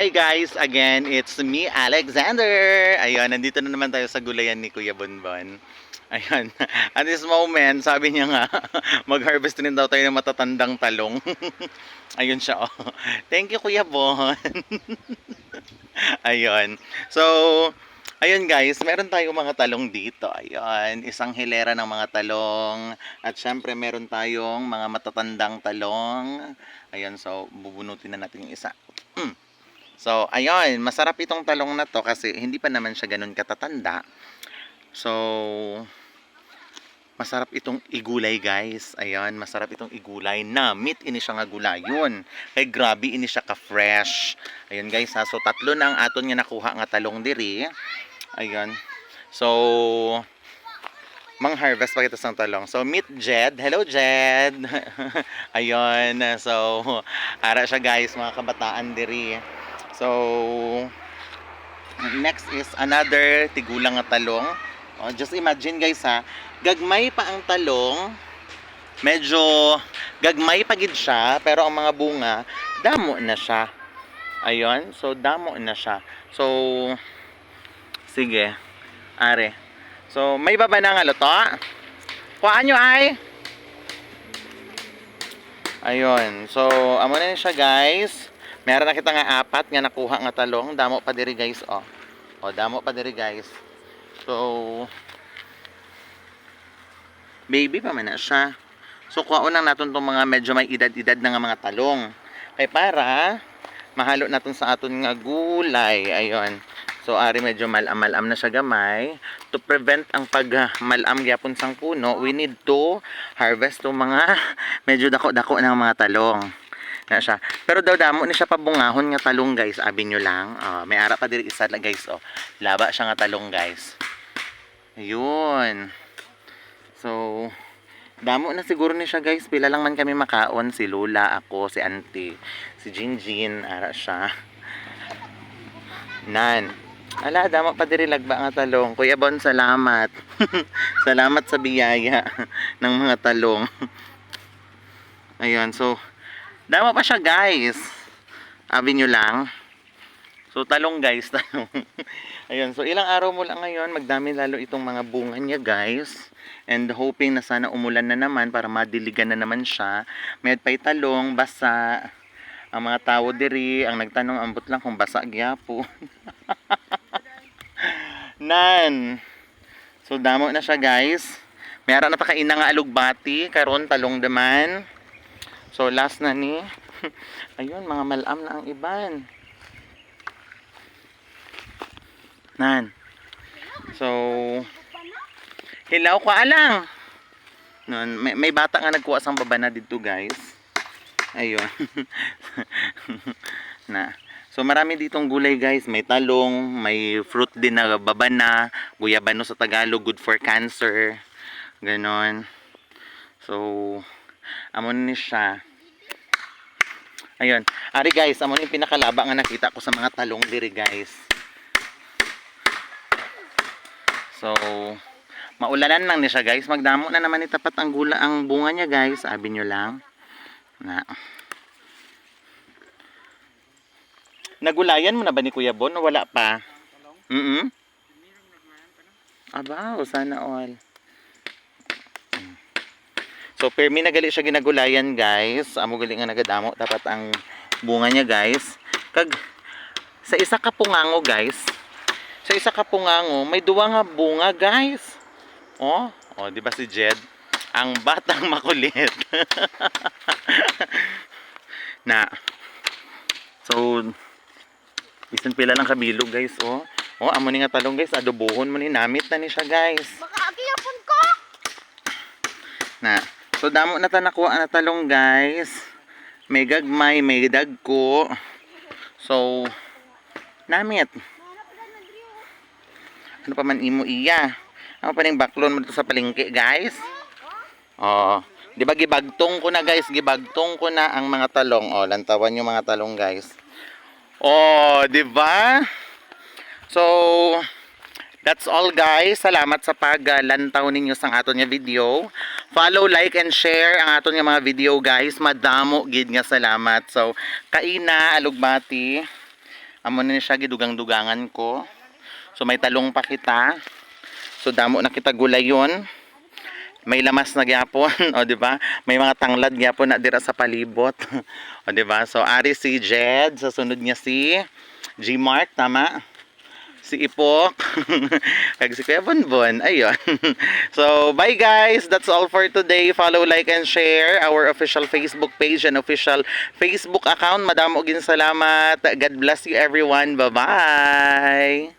Hi guys, again, it's me, Alexander. Ayun, nandito na naman tayo sa gulayan ni Kuya Bonbon. Ayun, at this moment, sabi niya nga, mag-harvest rin daw tayo ng matatandang talong. Ayun siya, oh. Thank you, Kuya Bon. Ayun. So, ayun guys, meron tayong mga talong dito. Ayun, isang hilera ng mga talong. At syempre, meron tayong mga matatandang talong. Ayun, so, bubunutin na natin yung isa. So, ayun, masarap itong talong na to kasi hindi pa naman siya ganun katatanda. So, masarap itong igulay guys. Ayun, masarap itong igulay na meat ini siya nga gulayon. Kay grabe ini siya ka-fresh. Ayun guys ha, so tatlo na ang aton nga nakuha nga talong diri. Ayun. So, mang-harvest pa kita sang talong. So, meet Jed. Hello, Jed. Ayun. So, ara siya guys, mga kabataan diri. So, next is another tigulang nga talong. Oh, just imagine guys ha, gagmay pa ang talong. Medyo gagmay pa gid siya, pero ang mga bunga damo na siya. Ayun, so damo na siya. So, sige. Are. So, may baba na nga luto. Kuhaan nyo ay. Ayun. So, amo na siya guys. Meron na kita nga apat nga nakuha nga talong. Damo pa diri guys, oh. Oh, damo pa diri guys. So, baby pa man na siya. So, kuhaon lang natin itong mga medyo may edad-edad na nga mga talong. Kaya para mahalo natin sa aton nga gulay. Ayun. So, ari medyo malam-malam na siya gamay. To prevent ang pag-malam gyapon sang puno, we need to harvest itong mga medyo dako-dako ng mga talong. Na siya. Pero daw damo ni siya pabungahon nga talong guys, abi nyo lang. May ara pa diri isa guys, oh. Laba siya nga talong guys. Ayun. So, damo na siguro ni siya guys. Pila lang man kami makaon, si Lola, ako, si Auntie, si Jinjin, ara siya. Nan. Ala, damo pa diri lagba nga talong. Kuya Bon, salamat. Salamat sa biyaya ng mga talong. Ayun, so dama pa siya guys. Abi nyo lang. So talong guys, talong. Ayun, so ilang araw mo lang ngayon, magdami lalo itong mga bunga niya guys. And hoping na sana umulan na naman para madiligan na naman siya. May pa'y talong, basa. Ang mga tao diri, ang nagtanong ambot lang kung basa gyapon. Nan. So damo na siya guys. Mayroon na ta kaina nga alugbati, karon talong daman. So last na ni. Ayun, mga malam na ang iban. Nan. So hilaw ko alang. Nun, may bata nga nagkuha sang baba na dito guys. Ayun. Na. So marami ditong gulay guys, may talong, may fruit din na babana, guyabano sa Tagalog, good for cancer. Ganon. So amon ni siya. Ayun. Ari guys, amon yung pinakalaba nga nakita ko sa mga talong diri guys. So maulanan lang ni siya guys. Magdamo na naman itapat ang gula ang bunga niya guys. Sabi nyo lang. Na. Nagulayan mo na ba ni Kuya Bon o wala pa? Aba, sana all. So, permi na gali siya ginagulayan guys. Amo gali nga nagadamo. Dapat ang bunga niya guys. Kag, sa isa ka pungango guys. Sa isa ka pungango, may duwa nga bunga guys. Oh, di ba si Jed? Ang batang makulit. Na. So, isan pila lang kabilog guys, oh. Amo ni nga talong guys. Adobohon mo ni. Namit na ni siya guys. Baka agiyapon ko. Na. So damo na ta nakuha na talong guys. May gagmay, may dagko. So namit. Ano pa man imo iya? Ano pa ning baklon mo dito sa palengke guys? Oh, di ba gibagtong ko na guys, gibagtong ko na ang mga talong. Oh, lantawan yung mga talong guys. Oh, di ba? So that's all guys. Salamat sa paglantaw ninyo sang aton nga video. Follow, like, and share ang aton nga mga video guys. Madamo gid nga salamat. So, kaina, alugbati. Amo na ni siya gidugang-dugangan ko. So may talong pa kita. So damo na kita gulay yon. May lamas na gyapon, o di ba? May mga tanglad gyapon na dira sa palibot. O di ba? So ari si Jed, sa sunod niya si G Mark, tama? Si Ipok, kag si Kuya Bonbon, ayun. So, bye guys, that's all for today. Follow, like, and share our official Facebook page and official Facebook account. Madamo gin salamat. God bless you everyone. Bye-bye.